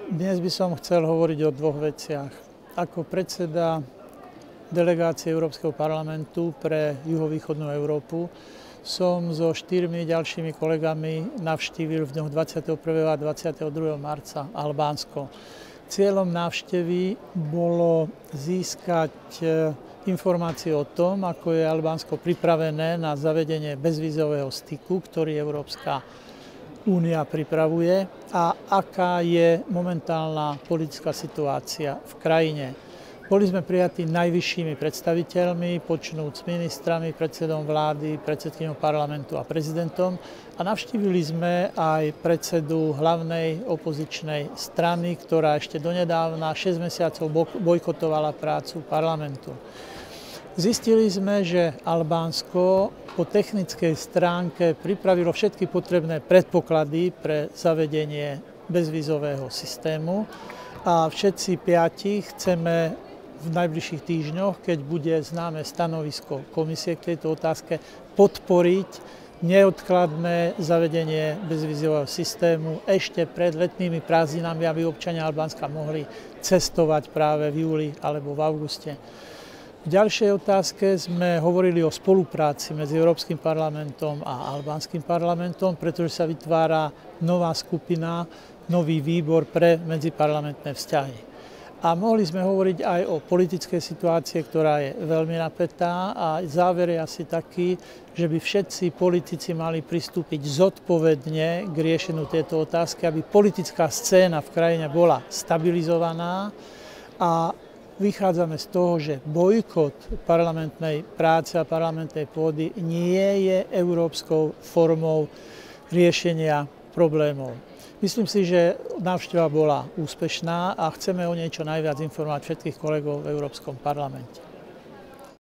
Dnes by som chcel hovoriť o dvoch veciach. Ako predseda delegácie Európskeho parlamentu pre juhovýchodnú Európu som so 4 ďalšími kolegami navštívil v dňoch 21. a 22. marca Albánsko. Cieľom návštevy bolo získať informácie o tom, ako je Albánsko pripravené na zavedenie bezvízového styku, ktorý Európska únia pripravuje, a aká je momentálna politická situácia v krajine. Boli sme prijatí najvyššími predstaviteľmi, počnúc ministrami, predsedom vlády, predsedkyňou parlamentu a prezidentom, a navštívili sme aj predsedu hlavnej opozičnej strany, ktorá ešte donedávna 6 mesiacov bojkotovala prácu parlamentu. Zistili sme, že Albánsko po technickej stránke pripravilo všetky potrebné predpoklady pre zavedenie bezvízového systému a všetci 5 chceme v najbližších týždňoch, keď bude známe stanovisko komisie k tejto otázke, podporiť neodkladné zavedenie bezvízového systému ešte pred letnými prázdninami, aby občania Albánska mohli cestovať práve v júli alebo v auguste. V ďalšej otázke sme hovorili o spolupráci medzi Európskym parlamentom a albánskym parlamentom, pretože sa vytvára nová skupina, nový výbor pre medziparlamentné vzťahy. A mohli sme hovoriť aj o politickej situácii, ktorá je veľmi napätá, a záver je asi taký, že by všetci politici mali pristúpiť zodpovedne k riešeniu tejto otázky, aby politická scéna v krajine bola stabilizovaná, a vychádzame z toho, že bojkot parlamentnej práce a parlamentnej pôdy nie je európskou formou riešenia problémov. Myslím si, že návšteva bola úspešná a chceme o nej čo najviac informovať všetkých kolegov v Európskom parlamente.